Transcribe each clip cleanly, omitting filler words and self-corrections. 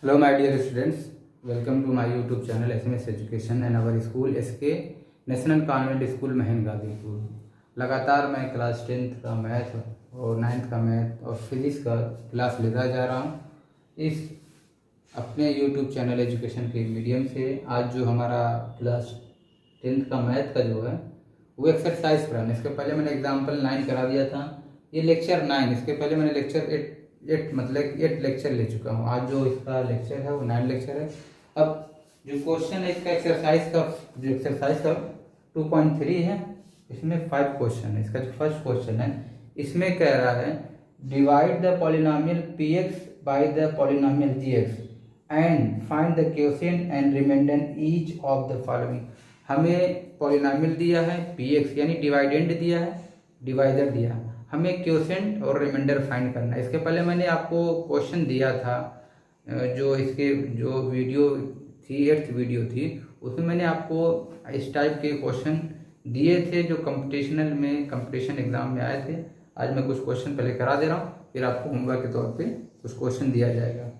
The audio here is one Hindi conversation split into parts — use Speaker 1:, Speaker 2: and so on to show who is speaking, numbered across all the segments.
Speaker 1: Hello my dear students, welcome to my YouTube channel SMS Education and our school SK national convent school महन गाजीपुर। लगातार मैं क्लास 10th का मैथ और 9th का मैथ और फिजिक्स का क्लास लेता जा रहा हूँ इस अपने YouTube चैनल एजुकेशन के मीडियम से। आज जो हमारा क्लास 10th का मैथ का जो है वो एक्सरसाइज कराना। इसके पहले मैंने एग्जाम्पल 9 करा दिया था, ये लेक्चर 9। इसके पहले मैंने लेक्चर 8 मतलब 8 लेक्चर ले चुका हूँ। आज जो इसका लेक्चर है वो 9 लेक्चर है। अब जो क्वेश्चन है इसका एक्सरसाइज का 2.3 है, इसमें 5 क्वेश्चन है। इसका जो फर्स्ट क्वेश्चन है इसमें कह रहा है divide the polynomial px by the polynomial gx and find the quotient and remainder each of the following. हमें पॉलिनोमियल दिया है px यानी डिवाइडेंड दिया है, डिवाइडर दिया है, हमें क्वोशिएंट और रिमाइंडर फाइंड करना है। इसके पहले मैंने आपको क्वेश्चन दिया था, जो इसके जो वीडियो थी 8th वीडियो थी, उसमें मैंने आपको इस टाइप के क्वेश्चन दिए थे जो कंपटीशन एग्जाम में आए थे। आज मैं कुछ क्वेश्चन पहले करा दे रहा हूँ, फिर आपको होमवर्क के तौर पे कुछ क्वेश्चन दिया जाएगा।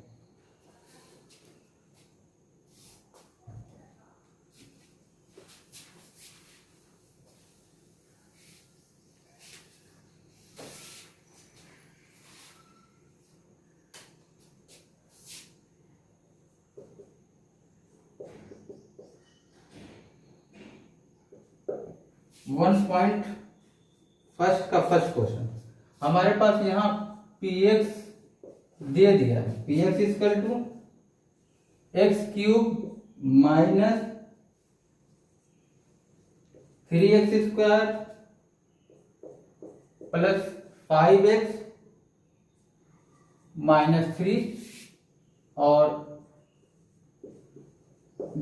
Speaker 1: 1.1 का फर्स्ट क्वेश्चन हमारे पास यहाँ px दे दिया है, px equal to x³ minus 3x² plus 5x minus 3 और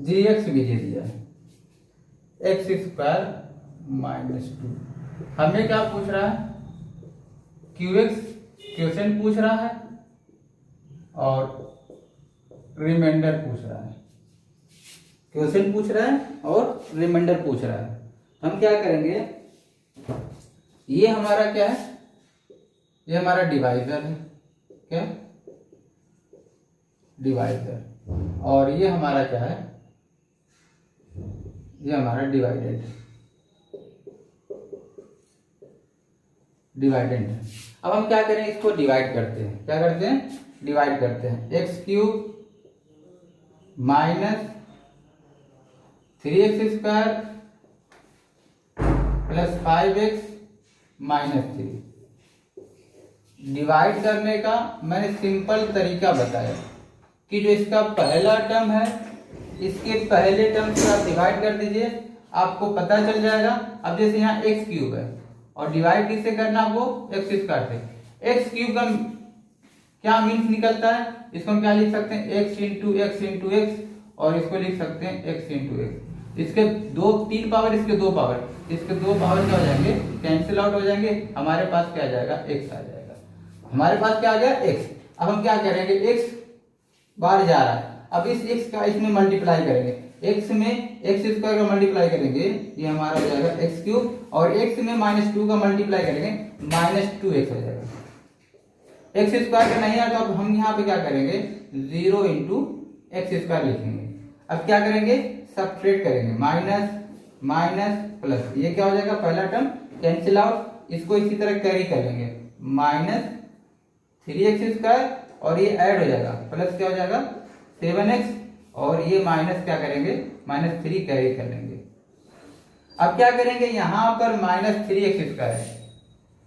Speaker 1: gx भी दे दिया है x² माइनस 2। हमें क्या पूछ रहा है? क्यूएक्स क्वोशिएंट पूछ रहा है और रिमाइंडर पूछ रहा है। क्वोशिएंट पूछ रहा है और रिमाइंडर पूछ रहा है। हम क्या करेंगे, ये हमारा क्या है? ये हमारा डिवाइजर है, क्या डिवाइजर, और ये हमारा क्या है? ये हमारा डिवाइडेंट है। अब हम क्या करें, इसको डिवाइड करते हैं। क्या करते हैं? डिवाइड करते हैं। x³ minus 3x² plus 5x minus 3। Divide करने का मैंने सिंपल तरीका बताया कि जो इसका पहला टर्म है इसके पहले टर्म से आप डिवाइड कर दीजिए, आपको पता चल जाएगा। अब जैसे यहाँ x³ है और डिवाइड किससे करना आपको? x² से। x³ का क्या मीन्स निकलता है? इसको हम क्या लिख सकते हैं? x इंटू x और इसको लिख सकते हैं x इंटू x। इसके 3 पावर, इसके 2 पावर, इसके 2 पावर क्या हो जाएंगे? कैंसिल आउट हो जाएंगे। हमारे पास क्या आ जाएगा? x आ जाएगा। हमारे पास क्या आ गया? x। अब हम क्या करेंगे, x बार जा रहा है, अब इस x का इसमें मल्टीप्लाई करेंगे। x में x² का मल्टीप्लाई करेंगे, ये हमारा हो जाएगा x³ और x में -2 का मल्टीप्लाई करेंगे, -2x हो जाएगा। x² का नहीं है तो अब हम यहाँ पे क्या करेंगे? 0 इंटू x² लिखेंगे। अब क्या करेंगे? सब्ट्रैक्ट करेंगे, माइनस माइनस प्लस, ये क्या हो जाएगा? पहला टर्म कैंसिल आउट। इसको इसी तरह कैरी कर लेंगे, माइनस 3x² और ये ऐड हो जाएगा, प्लस क्या हो जाएगा? 7x और ये माइनस क्या करेंगे? -3 कैरी कर लेंगे। अब क्या करेंगे, यहां पर -3x² है,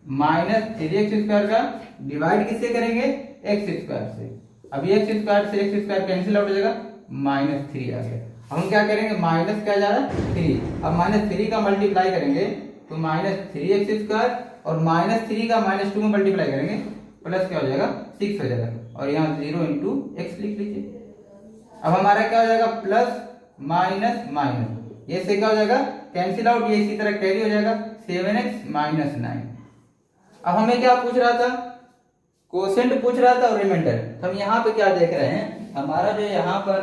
Speaker 1: -3x² का डिवाइड किससे करेंगे? x² से। अब ये x² से x² कैंसिल आउट हो जाएगा, -3 आ गया। हम क्या करेंगे, माइनस क्या जा रहा है? 3। अब -3 का मल्टीप्लाई करेंगे तो -3x² और -3 का -2 में मल्टीप्लाई करेंगे, प्लस क्या हो जाएगा? 6 हो जाएगा और यहाँ 0 इंटू x लिख लीजिए। अब हमारा क्या हो जाएगा? प्लस माइनस माइनस, ये से क्या हो जाएगा? कैंसिल आउट, ये इसी तरह कैरी हो जाएगा, 7x माइनस 9। अब हमें क्या पूछ रहा था? क्वोशिएंट पूछ रहा था और रिमाइंडर। तो हम यहाँ पे क्या देख रहे हैं, हमारा जो यहाँ पर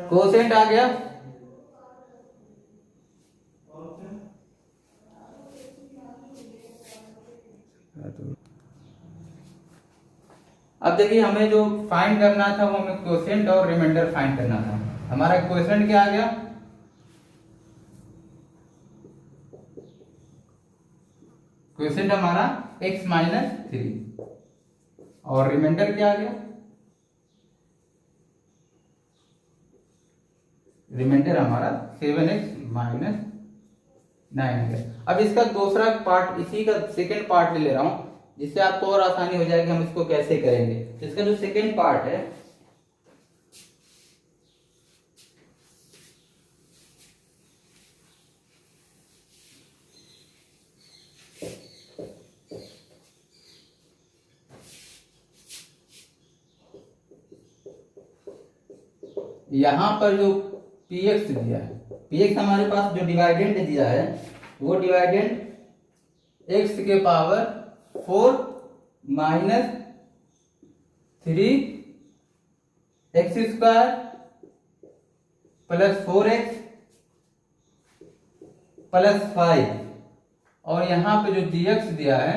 Speaker 1: क्वोशिएंट आ गया, अब देखिए हमें जो फाइंड करना था वो हमें क्वोशिएंट और रिमाइंडर फाइंड करना था। हमारा क्वोशिएंट क्या आ गया, क्वोशिएंट हमारा x माइनस 3 और रिमाइंडर क्या आ गया, रिमाइंडर हमारा 7x माइनस 9 है। अब इसका दूसरा पार्ट, इसी का सेकेंड पार्ट ले रहा हूं जिससे आपको और आसानी हो जाएगी हम इसको कैसे करेंगे। तो इसका जो सेकेंड पार्ट है, यहां पर जो px दिया है, px हमारे पास जो डिवाइडेंड दिया है वो डिवाइडेंड x के power 4 minus 3 x square plus 4x plus 5, और यहाँ पे जो dx दिया है,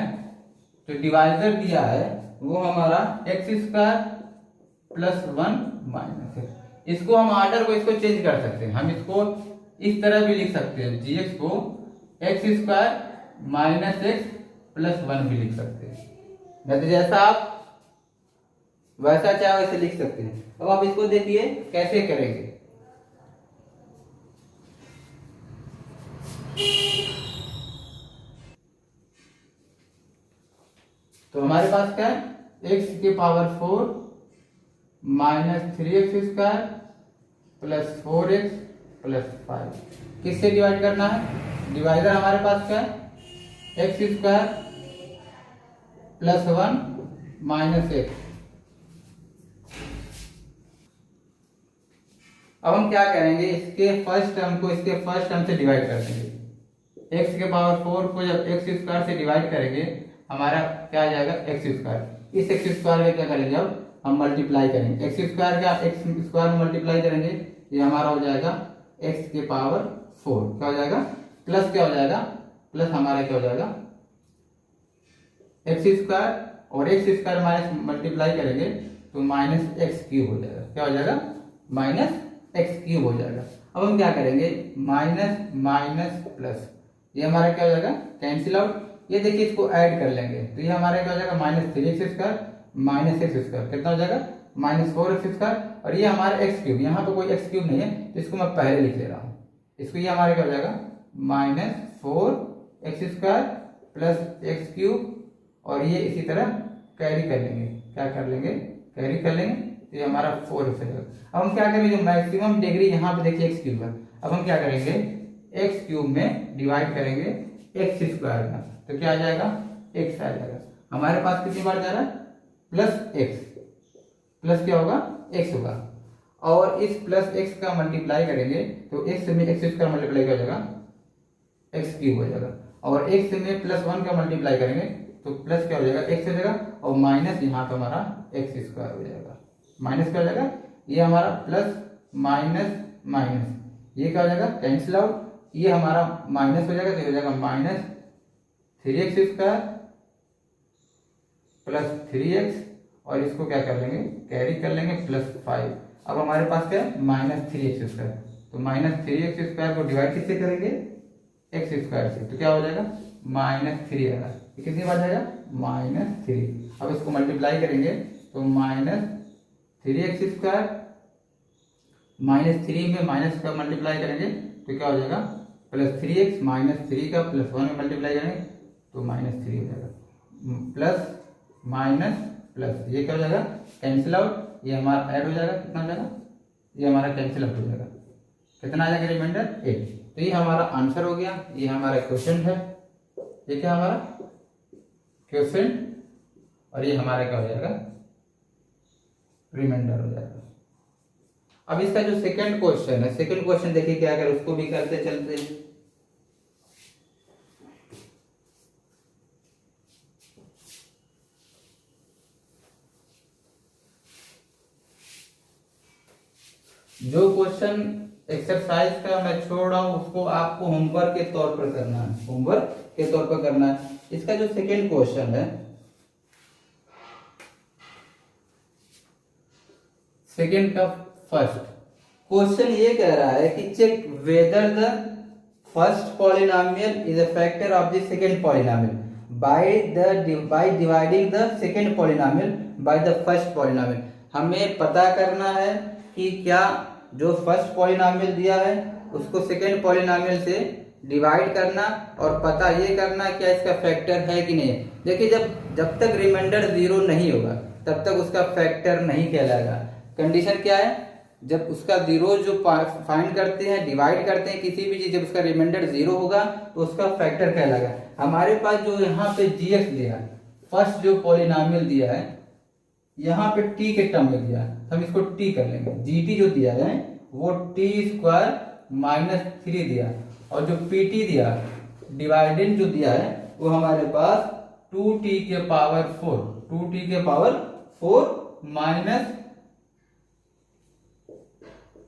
Speaker 1: जो डिवाइडर दिया है वो हमारा एक्स स्क्वायर प्लस 1 माइनस है। इसको हम ऑर्डर को इसको चेंज कर सकते हैं, हम इसको इस तरह भी लिख सकते हैं, dx को x square minus x plus 1 भी लिख सकते हैं, नहीं तो जैसा आप वैसा चाहे वैसे लिख सकते हैं। अब आप इसको देखिए कैसे करेंगे। तो हमारे पास क्या है, x के power 4 minus 3x square plus 4x plus 5, किससे डिवाइड करना है, डिवाइडर हमारे पास क्या है, x square plus 1 minus x. अब हम क्या करेंगे, इसके फर्स्ट टर्म को इसके फर्स्ट टर्म से डिवाइड कर देंगे। एक्स के पावर 4 को जब एक्स स्क्वायर से डिवाइड करेंगे हमारा क्या आ जाएगा, एक्स स्क्वायर। इस एक्स स्क्वायर में क्या करेंगे, अब हम मल्टीप्लाई करेंगे, एक्स स्क्वायर का एक्स स्क्वायर में मल्टीप्लाई करेंगे, ये हमारा हो जाएगा एक्स के पावर 4, क्या हो जाएगा, प्लस क्या हो जाएगा, प्लस हमारा क्या हो जाएगा एक्स स्क्वायर, और एक्स स्क्वायर माइनस मल्टीप्लाई करेंगे तो माइनस एक्स क्यूब हो जाएगा, क्या हो जाएगा, माइनस एक्स क्यूब हो जाएगा। अब हम क्या करेंगे, माइनस माइनस प्लस, ये हमारा क्या हो जाएगा, कैंसिल आउट। ये देखिए इसको ऐड कर लेंगे तो ये हमारा क्या हो जाएगा, minus 3x square minus x square, कितना हो जाएगा, माइनस 4x स्क्वायर, और ये हमारा एक्स क्यूब, यहाँ पे कोई एक्स क्यूब नहीं है तो इसको मैं पहले लिख ले रहा हूँ। इसको ये हमारे क्या हो जाएगा, minus 4x square plus x cube, और ये इसी तरह कैरी कर लेंगे, क्या कर लेंगे, कैरी कर लेंगे तो ये हमारा 4x हो जाएगा। अब हम क्या करेंगे, जो मैक्सिमम डिग्री यहाँ पे देखिए एक्स क्यूब है, अब हम क्या करेंगे, एक्स क्यूब में डिवाइड करेंगे एक्स स्क्वायर में, तो क्या आ जाएगा, एक्स आ जाएगा। हमारे पास कितनी बार जा रहा है, प्लस एक्स, प्लस क्या होगा, एक्स होगा, और इस प्लस एक्स का मल्टीप्लाई करेंगे तो एक्स में एक्स स्क्वायर मल्टीप्लाई हो जाएगा, एक्स क्यूब हो जाएगा, और एक्स में प्लस 1 का मल्टीप्लाई करेंगे तो प्लस क्या हो जाएगा, एक्स हो जाएगा, और माइनस यहाँ पे हमारा एक्स स्क्वायर हो जाएगा, माइनस क्या हो जाएगा, ये हमारा प्लस माइनस माइनस, ये क्या हो जाएगा, कैंसिल आउट, ये हमारा माइनस हो जाएगा तो हो जाएगा minus 3x square plus 3x, और इसको क्या कर लेंगे, कैरी कर लेंगे, प्लस 5। अब हमारे पास क्या है, माइनस 3x स्क्वायर, तो माइनस 3x स्क्वायर को डिवाइड किससे करेंगे, एक्स स्क्वायर से, तो क्या हो जाएगा, माइनस 3 आएगा, कितनी बार जाएगा, माइनस 3। अब इसको मल्टीप्लाई करेंगे तो माइनस 3x स्क्वायर, माइनस 3 में माइनस का मल्टीप्लाई करेंगे तो क्या हो जाएगा, प्लस 3x, माइनस 3 का प्लस 1 में मल्टीप्लाई करेंगे तो माइनस 3 हो जाएगा, प्लस माइनस प्लस, ये क्या हो जाएगा, कैंसिल आउट, ये हमारा ऐड हो जाएगा, कितना हो जाएगा, ये हमारा कैंसिल आउट हो जाएगा, कितना आ जाएगा, रिमाइंडर 8। तो ये हमारा आंसर हो गया, ये हमारा क्वेश्चन है, ये क्या हमारा क्वेश्चन, और ये हमारा क्या हो जाएगा, रिमाइंडर हो जाएगा। अब इसका जो सेकंड क्वेश्चन है, सेकंड क्वेश्चन देखिए क्या, अगर उसको भी करते चलते हैं। जो क्वेश्चन एक्सरसाइज का मैं छोड़ रहा हूं उसको आपको होमवर्क के तौर पर करना है, होमवर्क के तौर पर करना है। इसका जो सेकंड क्वेश्चन है, सेकेंड का फर्स्ट। क्वेश्चन ये कह रहा है कि check whether the first polynomial is a factor of the second polynomial by dividing the second polynomial by the first polynomial. हमें पता करना है कि क्या जो फर्स्ट पॉलिनोमियल दिया है उसको सेकेंड पॉलिनोमियल से डिवाइड करना और पता ये करना क्या इसका फैक्टर है कि नहीं है। देखिए जब तक रिमाइंडर 0 नहीं होगा तब तक उसका फैक्टर नहीं कहलाएगा। कंडीशन क्या है, जब उसका 0 जो फाइंड करते हैं डिवाइड करते हैं किसी भी चीज, जब उसका रिमाइंडर 0 होगा तो उसका फैक्टर कहलाएगा। हमारे पास जो यहाँ पे जीएक्स दिया है, फर्स्ट जो पॉलिनोमियल दिया है यहाँ पे टी के टर्म में दिया है, हम इसको टी कर लेंगे। जीटी जो दिया है वो टी स्क्वायर माइनस 3 दिया, और जो पीटी दिया डिवाइडेंड जो दिया है वो हमारे पास 2t के पावर 4 2t के power 4 minus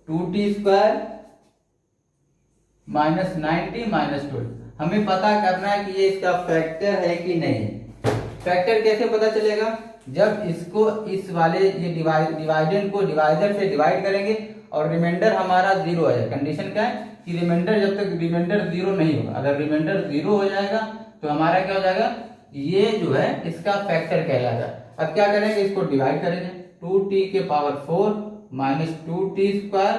Speaker 1: 2t square minus 90 minus 12। हमें पता करना है कि ये इसका फैक्टर है कि नहीं। फैक्टर कैसे पता चलेगा, जब इसको इस वाले ये डिवाइडेंड को डिवाइडर से डिवाइड करेंगे और रिमाइंडर हमारा 0 आ जाए। कंडीशन क्या है कि रिमाइंडर जब तक रिमाइंडर 0 नहीं होगा, अगर रिमाइंडर 0 हो जाएगा तो हमारा क्या हो जाएगा, ये जो है इसका फैक्टर कहलाएगा। अब क्या करेंगे, इसको डिवाइड करेंगे 2t के power 4 minus 2t square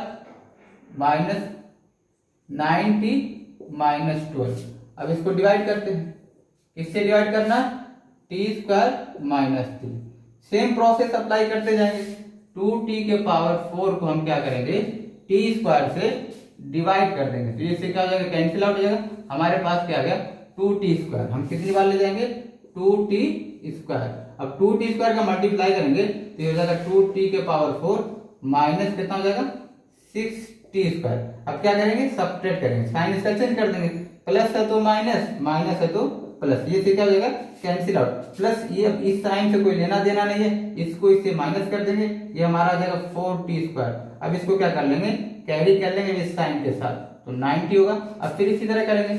Speaker 1: minus 90 minus 12। अब इसको डिवाइड करते हैं, किससे डिवाइड करना, t square minus 3। Same process apply करते जाएंगे। 2t के पावर 4 को हम क्या करेंगे, t स्क्वायर से डिवाइड कर देंगे तो इससे क्या हो जाएगा, कैंसिल आउट हो जाएगा। हमारे पास क्या आ गया 2t स्क्वायर, हम कितनी बार ले जाएंगे 2t स्क्वायर। अब 2t स्क्वायर का मल्टीप्लाई करेंगे तो ये हो जाएगा 2t के पावर 4 माइनस कितना हो जाएगा 6t स्क्वायर। अब क्या करेंगे, सब्ट्रैक्ट करेंगे, साइन इसका चेंज कर देंगे, प्लस है तो माइनस, माइनस है तो प्लस, ये से क्या हो जाएगा कैंसिल आउट। प्लस ये अब इस साइन से कोई लेना देना नहीं है, इसको इससे माइनस कर देंगे, ये हमारा आ जाएगा 4t स्क्वायर। अब इसको क्या कर लेंगे, कैरी कर लेंगे इस साइन के साथ तो 90 होगा। अब फिर इसी तरह करेंगे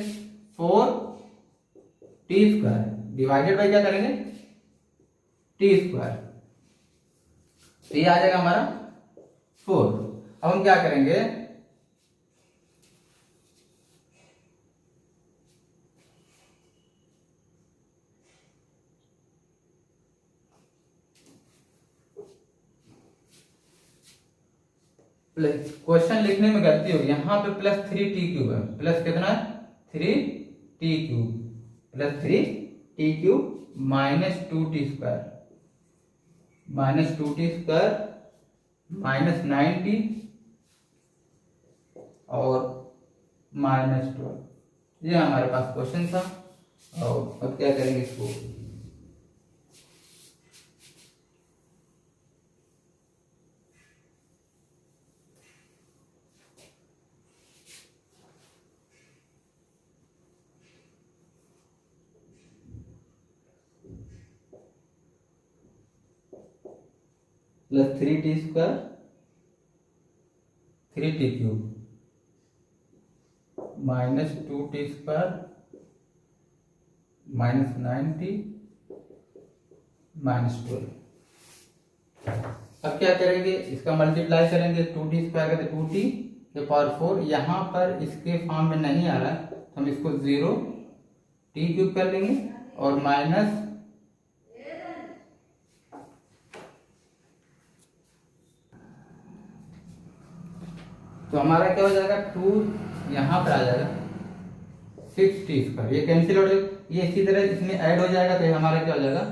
Speaker 1: 4t स्क्वायर डिवाइडेड बाय क्या करेंगे t स्क्वायर, तो ये आ जाएगा हमारा 4। अब हम क्या करेंगे, क्वेश्चन लिखने में गलती होगी, यहाँ पे प्लस 3t क्यूब है, प्लस कितना है 3t cube plus 3t cube minus 2t square minus 2t square minus 90 और माइनस 12। ये हमारे पास क्वेश्चन था। और अब क्या करेंगे, इसको plus 3t square 3t cube minus 2t square minus 90 minus 12। अब क्या करेंगे, इसका मल्टीप्लाई करेंगे 2t स्क्वायर का, 2t के पावर 4, यहाँ पर इसके फॉर्म में नहीं आ रहा है तो हम इसको 0t क्यूब कर लेंगे और माइनस तो हमारा क्या हो जाएगा 2 यहाँ पर आ जाएगा 6t स्क्वायर, ये कैंसिल हो जाएगा, ये इसी तरह इसमें ऐड हो जाएगा तो हमारा क्या हो जाएगा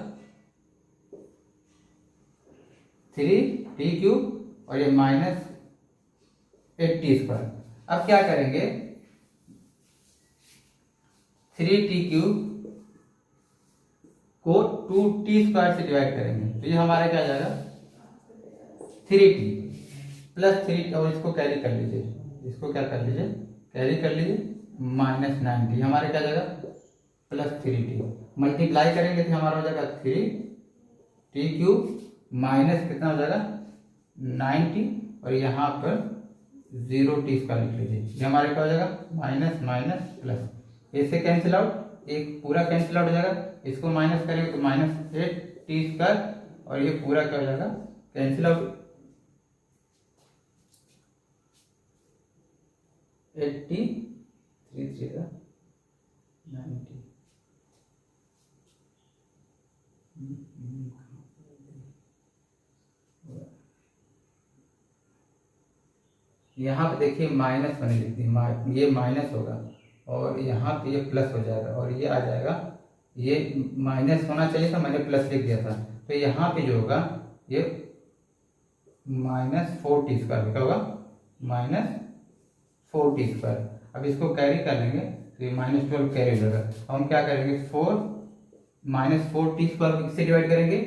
Speaker 1: 3t क्यूब और ये माइनस 8t स्क्वायर। अब क्या करेंगे 3t क्यूब को 2t स्क्वायर से डिवाइड करेंगे तो ये हमारा क्या आ जाएगा 3t प्लस 3 और इसको कैरी कर लीजिए, इसको क्या कर लीजिए कैरी कर लीजिए माइनस 90, हमारे क्या जाएगा प्लस 3t। मल्टीप्लाई करेंगे तो हमारा हो जाएगा 3t क्यूब माइनस कितना हो जाएगा 90 और यहाँ पर 0t स्क्वायर लिख लीजिए, ये हमारे क्या हो जाएगा माइनस माइनस प्लस, इससे कैंसिल आउट, एक पूरा कैंसिल आउट हो जाएगा, इसको माइनस करेंगे तो माइनस 8t स्क्वायर और ये पूरा क्या हो जाएगा कैंसिल आउट 80 3 3 90। यहाँ पे देखिए माइनस होने लगती है, ये माइनस होगा और यहाँ पे ये प्लस हो जाएगा और ये आ जाएगा, ये माइनस होना चाहिए था, मैंने प्लस लिख दिया था, तो यहाँ पे जो होगा ये -4t स्क्वायर क्या होगा, -4t स्क्वायर। अब इसको कैरी कर लेंगे तो ये -12 कैरी हो जाएगा। अब हम क्या करेंगे, 4 -4t स्क्वायर को किससे डिवाइड करेंगे,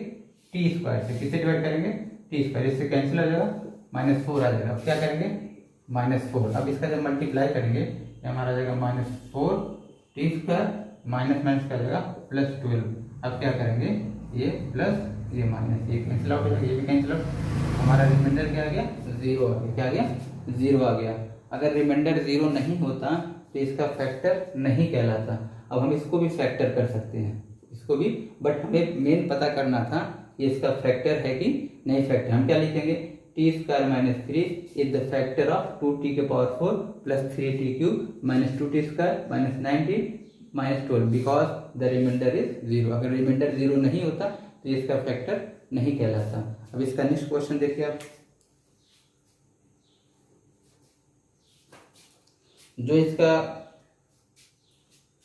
Speaker 1: टी स्क्वायर से। किससे डिवाइड करेंगे, टी स्क्वायर, इससे कैंसिल हो जाएगा, -4 आ जाएगा। अब क्या करेंगे, -4। अब इसका जब मल्टीप्लाई करेंगे ये हमारा आ जाएगा -4t स्क्वायर, माइनस माइनस क्या जाएगा +12। अब क्या करेंगे, ये प्लस ये माइनस, ये कैंसिल आउट हो जाएगा, ये भी कैंसिल आउट, हमारा रिमाइंडर क्या आ गया, 0 आ गया। क्या आ गया, 0 आ गया। अगर रिमाइंडर 0 नहीं होता तो इसका फैक्टर नहीं कहलाता। अब हम इसको भी फैक्टर कर सकते हैं, इसको भी, बट हमें मेन पता करना था कि इसका फैक्टर है कि नहीं फैक्टर। हम क्या लिखेंगे, t square -3 is the factor of 2t के power 4 plus 3t cube minus 2t square minus 19 -12 because the remainder is 0। अगर रिमाइंडर 0 नहीं होता तो इसका फैक्टर नहीं कहलाता। अब इसका नेक्स्ट क्वेश्चन देखिए आप, जो इसका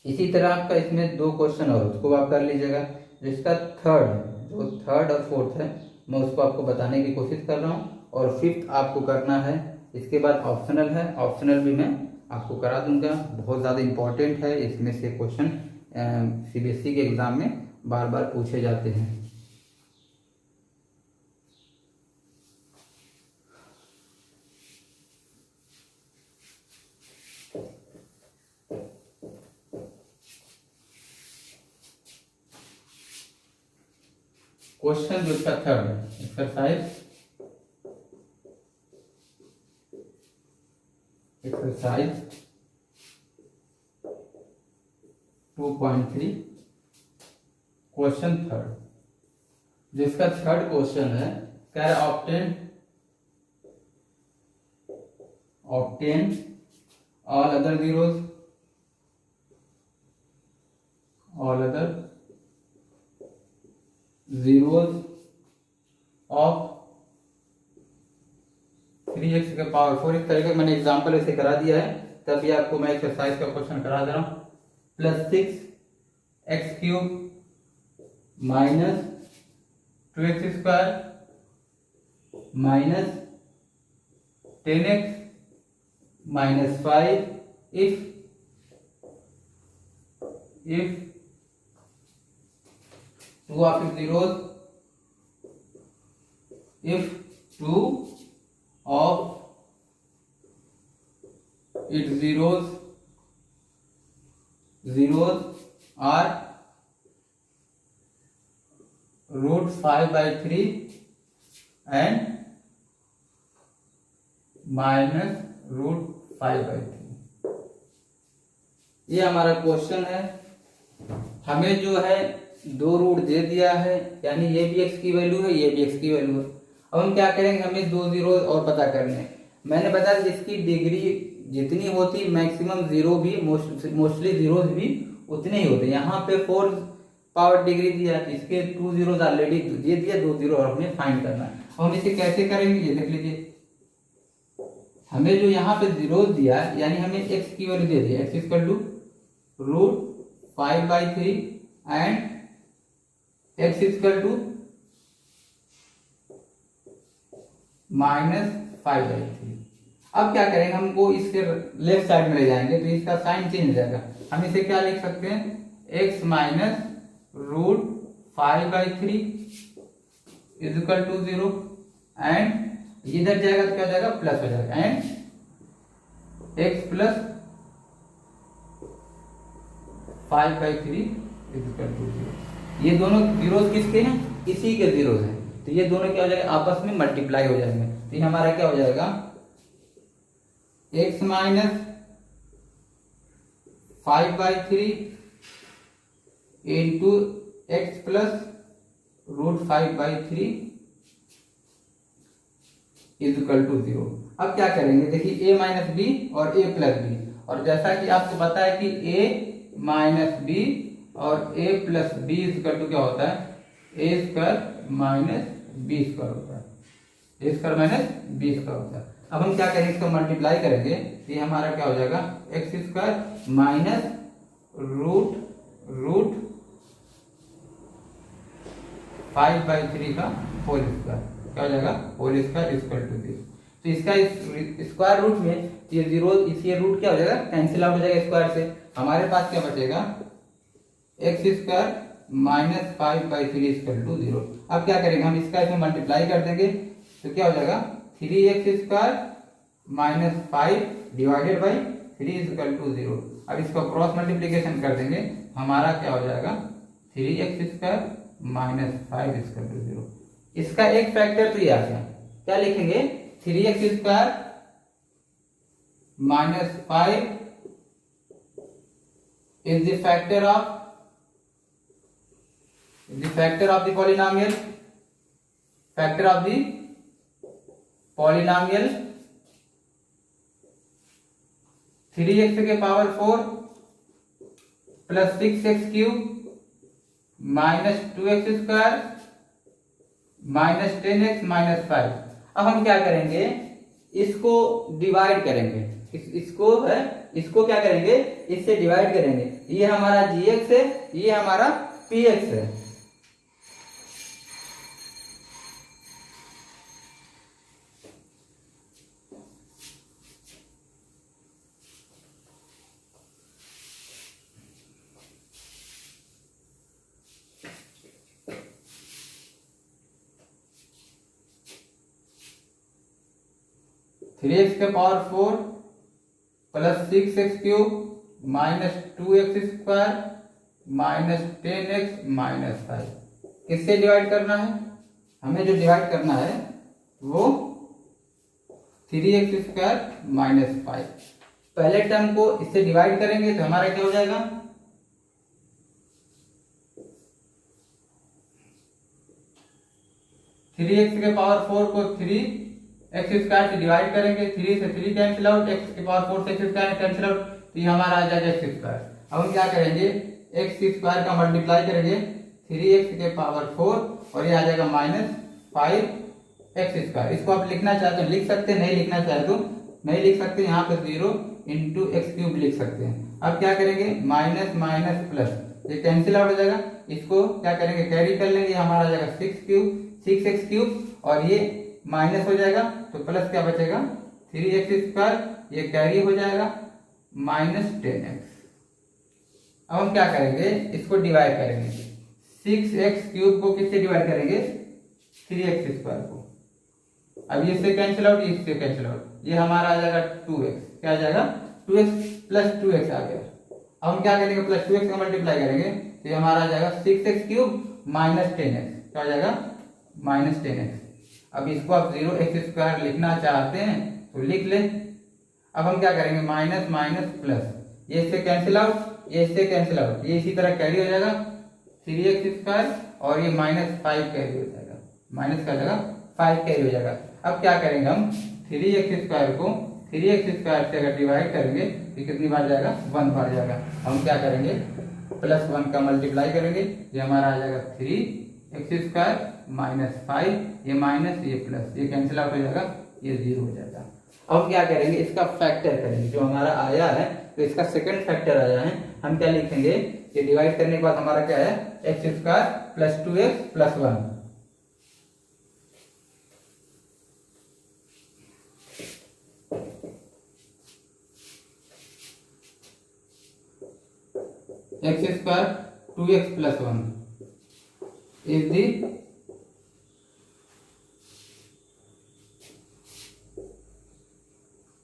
Speaker 1: इसी तरह आपका इसमें 2 क्वेश्चन और उसको आप कर लीजिएगा। जो इसका थर्ड और फोर्थ है मैं उसको आपको बताने की कोशिश कर रहा हूँ, और फिफ्थ आपको करना है। इसके बाद ऑप्शनल है, ऑप्शनल भी मैं आपको करा दूंगा, बहुत ज़्यादा इंपॉर्टेंट है। इसमें से क्वेश्चन सीबीएसई के एग्ज़ाम में बार बार पूछे जाते हैं। क्वेश्चन जो इसका थर्ड है, एक्सरसाइज 2.3 क्वेश्चन थर्ड। जिसका थर्ड क्वेश्चन है, क्या obtain all other zeros of 3x के पावर 4। इस तरीके मैंने एग्जांपल ऐसे करा दिया है, तभी आपको मैं एक्सरसाइज का क्वेश्चन करा दे रहा हूं। +6x³ -2x² -10x -5 if 2 of its zeros, if 2 of its zeros are √5/3 and -√5/3। ये हमारा क्वेश्चन है। हमें जो है 2 रूट दे दिया है, यानी ये भी x की वैल्यू है, ये भी x की वैल्यू है। अब हम क्या करेंगे, हमें 2 जीरो और पता करने हैं। मैंने बताया जिसकी डिग्री जितनी होती मैक्सिमम जीरो भी मोस्टली जीरोज भी उतने ही होते। यहाँ पे 4 पावर डिग्री दिया, इसके 2 जीरोज ऑलरेडी दे दिया, 2 जीरो और हमें फाइंड करना है। हम इसे कैसे करेंगे, ये देख लीजिए। हमें जो यहाँ पे जीरोज दिया यानी हमें x की value they the, x = √5/3 and x = -5/3। अब क्या करेंगे, हमको इसके लेफ्ट साइड में ले जाएंगे तो इसका साइन चेंज हो जाएगा। हम इसे क्या लिख सकते हैं, x - √5/3 = 0 एंड इधर जाएगा तो क्या हो जाएगा, प्लस हो जाएगा, एंड x + 5/3 = 0। ये दोनों जीरोज किसके हैं, इसी के जीरोज हैं, तो ये दोनों क्या हो जाएगा, आपस में मल्टीप्लाई हो जाएंगे। तो ये हमारा क्या हो जाएगा, x - 5/3 into x + √5/3 is equal to 0। अब क्या करेंगे, देखिए a माइनस बी और a प्लस बी, और जैसा कि आपको पता है कि a माइनस बी और a plus B is equal to क्या होता है, a square minus B square होता है, a square minus B square होता है। अब हम क्या करेंगे, इसको मल्टीप्लाई करेंगे, ये हमारा क्या हो जाएगा, एक्स स्क्वायर माइनस रूट 5/3 का होल स्क्वायर, क्या हो जाएगा, होल स्क्वायर इक्वल टू 0। तो इसका स्क्वायर रूट में ये 0, इसी रूट क्या हो जाएगा, कैंसिल आउट हो जाएगा स्क्वायर से। हमारे पास क्या बचेगा, x square minus 5/3 equal to 0। अब क्या करेंगे, हम इसका इसमें मल्टीप्लाई कर देंगे, तो क्या हो जाएगा, 3x square minus 5 divided by 3 equal to 0। अब इसको क्रॉस मल्टीप्लीकेशन कर देंगे, हमारा क्या हो जाएगा, 3x square minus 5 equal to 0। इसका एक फैक्टर तो ये आ गया, क्या लिखेंगे, 3x square minus 5 is the factor of the polynomial, factor of the polynomial 3x के power 4 plus 6x cube minus 2x square minus 10x minus 5। अब हम क्या करेंगे, इसको डिवाइड करेंगे, इसको क्या करेंगे, इससे डिवाइड करेंगे। ये हमारा gx है, ये हमारा px है। थ्री एक्स के power 4 plus 6x cube minus 2x square minus 10x minus 5। किससे डिवाइड करना है, हमें जो डिवाइड करना है वो 3x स्क्वायर माइनस 5। पहले टर्म को इससे डिवाइड करेंगे तो हमारा क्या हो जाएगा, 3x के पावर 4 को 3x स्क्वायर से डिवाइड करेंगे, 3 से 3 कैंसिल आउट, x के पावर 4 से x स्क्वायर कैंसिल आउट, तो ये हमारा आ जाएगा x स्क्वायर। अब हम क्या करेंगे, x स्क्वायर का मल्टीप्लाई करेंगे 3x के पावर 4 और ये आ जाएगा माइनस 5x स्क्वायर। इसको आप लिखना चाहते हो लिख सकते हैं, नहीं लिखना चाहे तो नहीं लिख सकते, यहाँ पे 0 इंटू एक्स क्यूब लिख सकते हैं। अब क्या करेंगे, माइनस माइनस प्लस, ये कैंसिल आउट हो जाएगा, इसको क्या करेंगे, कैरी कर लेंगे, हमारा आ जाएगा 6x क्यूब और ये माइनस हो जाएगा तो प्लस क्या बचेगा, 3x स्क्वायर, ये कैरी हो जाएगा माइनस 10x। अब हम क्या करेंगे, इसको डिवाइड करेंगे, 6x क्यूब को किससे डिवाइड करेंगे, 3x स्क्वायर को। अब इससे कैंसिल आउट, इससे कैंसिल आउट, ये हमारा आ जाएगा 2x, क्या आ जाएगा 2x प्लस 2x आ गया। अब हम क्या करेंगे, प्लस 2x का मल्टीप्लाई करेंगे तो ये हमारा आ जाएगा 6x क्यूब माइनस 10x, क्या हो जाएगा माइनस 10x। अब इसको आप 0x स्क्वायर लिखना चाहते हैं तो लिख ले। अब हम क्या करेंगे, माइनस माइनस प्लस, ये इससे कैंसिल आउट, ये इससे कैंसिल आउट, ये इसी तरह कैरी हो जाएगा 3x स्क्वायर और ये माइनस 5 कैरी हो जाएगा, माइनस का जगह 5 कैरी हो जाएगा। अब क्या करेंगे, हम 3x स्क्वायर को 3x स्क्वायर से अगर डिवाइड करेंगे तो कितनी बार जाएगा, 1 बार जाएगा। हम क्या करेंगे, प्लस 1 का मल्टीप्लाई करेंगे, ये हमारा आ जाएगा 3x स्क्वायर माइनस 5, ये माइनस ये प्लस, ये कैंसिल आउट हो जाएगा, ये 0 हो जाएगा। अब क्या करेंगे, इसका फैक्टर करेंगे, जो हमारा आया है तो इसका सेकंड फैक्टर आया है, हम क्या लिखेंगे, ये डिवाइड करने के बाद हमारा क्या है, x square plus 2x plus 1। X square 2x plus 1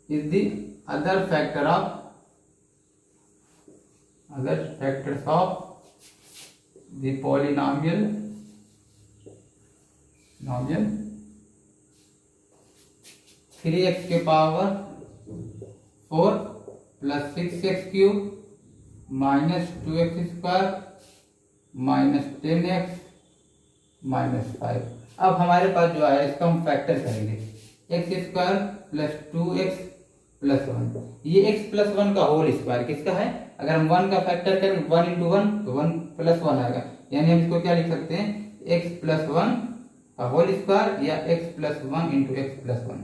Speaker 1: is the other factors of the polynomial 3x के power 4 plus 6x cube minus 2x square minus 10x minus 5। अब हमारे पास जो है इसका हम फैक्टर करेंगे, x square plus 2x plus 1, ये x प्लस 1 का होल स्क्वायर किसका है? अगर हम 1 का फैक्टर करें 1 इंटू 1 तो 1 प्लस 1 आएगा, यानी हम इसको क्या लिख सकते हैं x प्लस 1 का होल स्क्वायर या x plus 1 into x plus 1।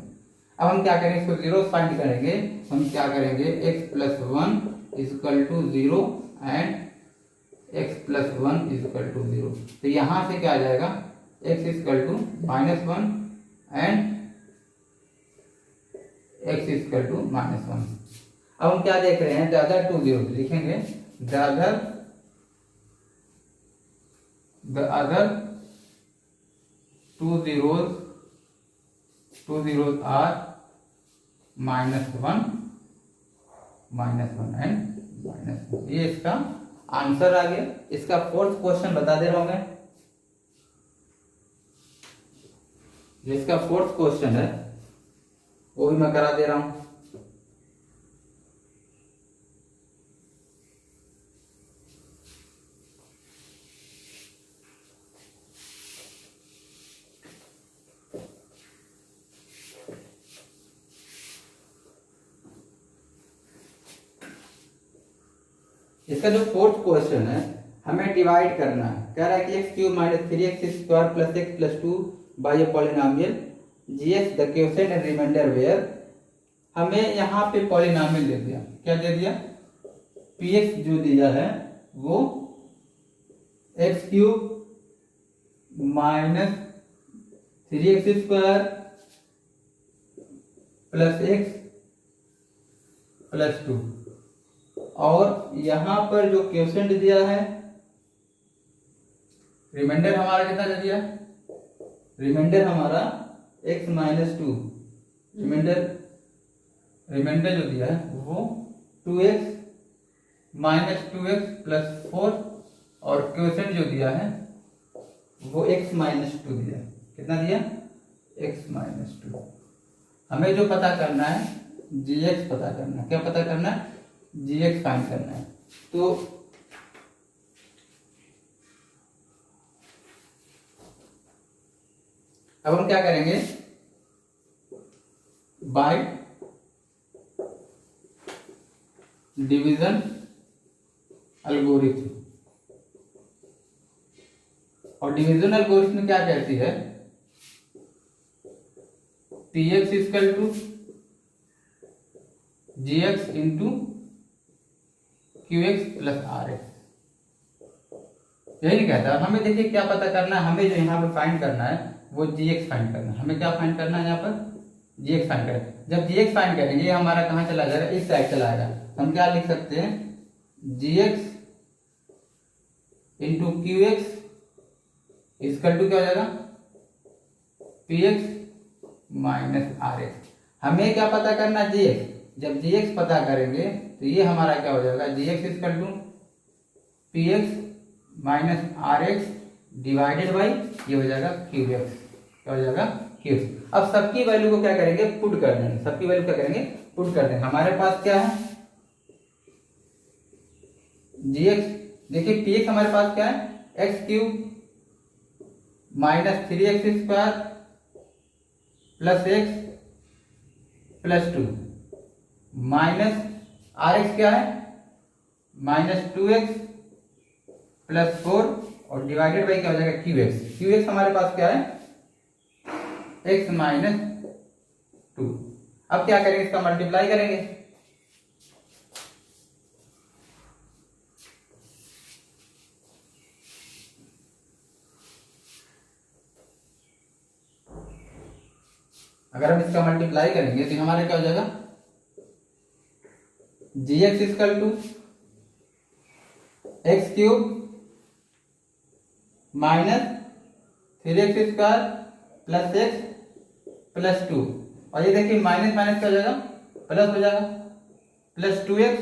Speaker 1: अब हम क्या करेंगे, इसको जीरो फाइंड करेंगे। हम क्या करेंगे x plus 1 equal to 0 and x plus 1 equal to 0। तो यहां से क्या आ जाएगा x equal to -1 and x equal to -1। अब हम क्या देख रहे हैं, द अदर टू जीरो लिखेंगे, the other two zeros are -1 and -1। ये इसका आंसर आ गया। इसका फोर्थ क्वेश्चन बता दे रहा हूं मैं, जो इसका फोर्थ क्वेश्चन है वो भी मैं करा दे रहा हूं। इसका जो फोर्थ क्वेश्चन है, हमें डिवाइड करना है। कह रहा है कि x cube minus 3x square plus x plus 2 by a polynomial GS the quotient and remainder where. हमें यहाँ पे पॉलिनोमियल दे दिया, क्या दे दिया, px जो दिया है वो x cube minus 3x square plus x plus 2, और यहां पर जो क्वोशिएंट दिया है, रिमाइंडर हमारा कितना दे दिया, रिमाइंडर हमारा x माइनस 2, रिमाइंडर जो दिया है वो 2x माइनस 2x प्लस 4, और क्वोशिएंट जो दिया है वो x माइनस 2 दिया है। कितना दिया, x माइनस 2। हमें जो पता करना है gx पता करना है। क्या पता करना है, gx फाइंड करना है। तो अब हम क्या करेंगे, बाय डिवीजन एल्गोरिथम, और डिवीजन एल्गोरिथम क्या कहती है, px equal to gx into qx plus rx, यही कहता है। हमें देखिए क्या पता करना है, हमें जो यहाँ पे फाइंड करना है वो gx फाइंड करना है। हमें क्या फाइंड करना है, यहाँ पर gx फाइंड करें। जब gx फाइंड करेंगे ये हमारा कहाँ चला जाएगा, इस साइड चला आएगा। हम क्या लिख सकते हैं, gx into qx equal to क्या हो जाएगा, px माइनस rx। हमें क्या पता करना, gx। जब gx पता करेंगे तो ये हमारा क्या हो जाएगा, gx equal to px minus rx divided by ये हो जाएगा qx, क्या हो जाएगा qx। अब सबकी वैल्यू को क्या करेंगे, पुट कर देंगे। सबकी वैल्यू क्या करेंगे, पुट कर देंगे। हमारे पास क्या है, gx, देखिए px हमारे पास क्या है, x cube minus 3x square plus x plus 2 minus rx क्या है, माइनस 2x प्लस 4 और डिवाइडेड बाई क्या हो जाएगा qx। qx हमारे पास क्या है, x माइनस 2। अब क्या करेंगे, इसका मल्टीप्लाई करेंगे। अगर हम इसका मल्टीप्लाई करेंगे तो हमारा क्या हो जाएगा, gx equal to x cube minus 3x square plus x plus 2, और ये देखिए माइनस माइनस क्या हो जाएगा, प्लस हो जाएगा, प्लस 2x,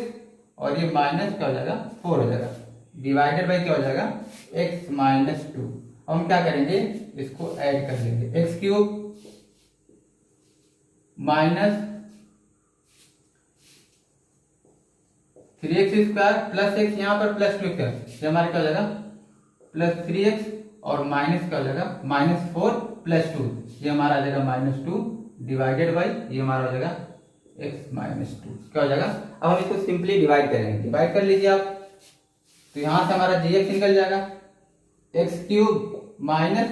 Speaker 1: और ये माइनस क्या हो जाएगा, 4 हो जाएगा, डिवाइडेड बाई क्या हो जाएगा, x माइनस 2। हम क्या करेंगे, इसको ऐड कर लेंगे, x cube minus 3x square plus x, यहाँ पर प्लस 2 है, ये हमारा क्या हो जाएगा, प्लस 3x, और माइनस क्या हो जाएगा, माइनस 4 प्लस 2, ये हमारा आ जाएगा माइनस 2 डिवाइडेड बाई ये हमारा हो जाएगा x माइनस 2। क्या हो जाएगा? अब हम इसको सिंपली डिवाइड करेंगे। डिवाइड कर लीजिए आप, तो यहां से हमारा gx निकल जाएगा x cube minus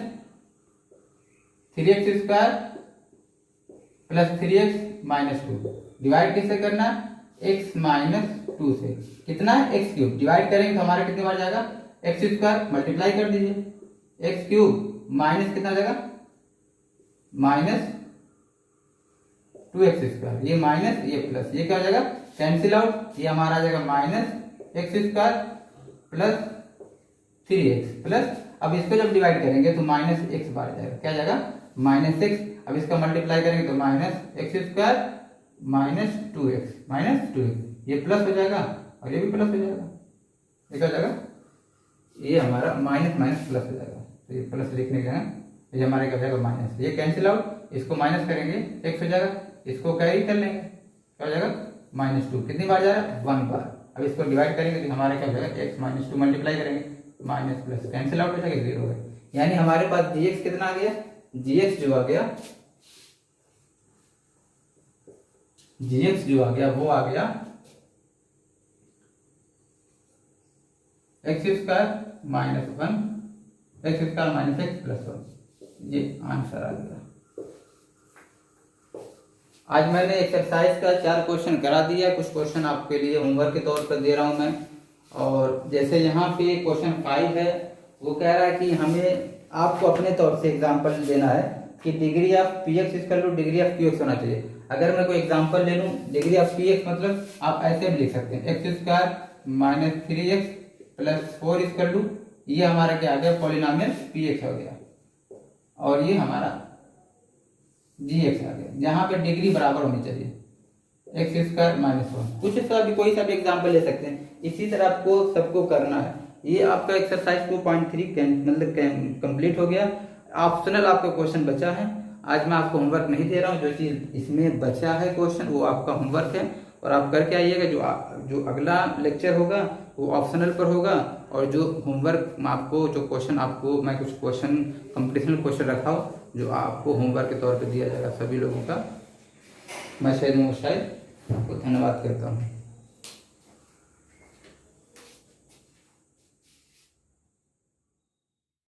Speaker 1: 3x square plus 3x minus 2। Divide किससे करना है? x माइनस 2 से। कितना है? X cube. डिवाइड करेंगे तो हमारा कितने बार जाएगा? एक्स स्क्वायर, मल्टीप्लाई कर दीजिए एक्स क्यूब माइनस कितना जाएगा? Minus 2x square. ये माइनस ये प्लस, ये क्या हो जाएगा? Cancel out. ये हमारा आ जाएगा minus x square plus 3x plus, अब इसको जब डिवाइड करेंगे तो माइनस एक्स बार जाएगा। क्या जाएगा? Minus x. अब इसका मल्टीप्लाई करेंगे तो minus x square minus 2x ये प्लस हो जाएगा और ये भी प्लस हो जाएगा। ये क्या हो जाएगा? ये हमारा माइनस माइनस प्लस हो जाएगा। तो ये प्लस लिखने का ये हमारा क्या हो जाएगा? माइनस। ये कैंसिल आउट, इसको माइनस करेंगे एक्स हो जाएगा, इसको कैरी कर लेंगे, क्या हो जाएगा? माइनस 2। कितनी बार जा रहा है? 1 बार। अब इसको डिवाइड करेंगे तो हमारा क्या हो जाएगा? एक्स माइनस 2 मल्टीप्लाई करेंगे माइनस प्लस, कैंसिल आउट हो जाएगा, 0 हो गया। यानी हमारे पास gx कितना आ गया? gx जो आ गया वो आ गया x square minus 1 x square minus x plus 1। ये आंसर आ गया। आज मैंने एक्सरसाइज का 4 क्वेश्चन करा दिया। कुछ क्वेश्चन आपके लिए होमवर्क के तौर पर दे रहा हूं मैं। और जैसे यहाँ पे क्वेश्चन 5 है, वो कह रहा है कि हमें आपको अपने तौर से एग्जांपल देना है कि degree of P x equal two degree of Q x होना चाहिए। अगर मैं कोई एग्जांपल ले लूँ, डिग्री ऑफ पी एक्स मतलब आप ऐसे भी लिख सकते हैं x square minus 3x plus 4 equal to, ये हमारा क्या आ गया? पॉलिनोमियल पी एक्स हो गया और ये हमारा जी एक्स आ गया, जहाँ पे डिग्री बराबर होनी चाहिए एक्स स्क्वायर माइनस 1। कुछ सा भी कोई सा भी एग्जाम्पल ले सकते हैं। इसी तरह आपको सबको करना है। ये आपका एक्सरसाइज 2.3 मतलब कंप्लीट हो गया। ऑप्शनल आपका क्वेश्चन बचा है। आज मैं आपको होमवर्क नहीं दे रहा हूँ। जो चीज़ इसमें बचा है क्वेश्चन वो आपका होमवर्क है और आप करके आइएगा। जो अगला लेक्चर होगा वो ऑप्शनल पर होगा और जो होमवर्क आपको जो क्वेश्चन आपको मैं कुछ क्वेश्चन कंपटीशनल क्वेश्चन रखा हो जो आपको होमवर्क के तौर पर दिया जाएगा सभी लोगों का। मैं शायद को धन्यवाद करता हूँ।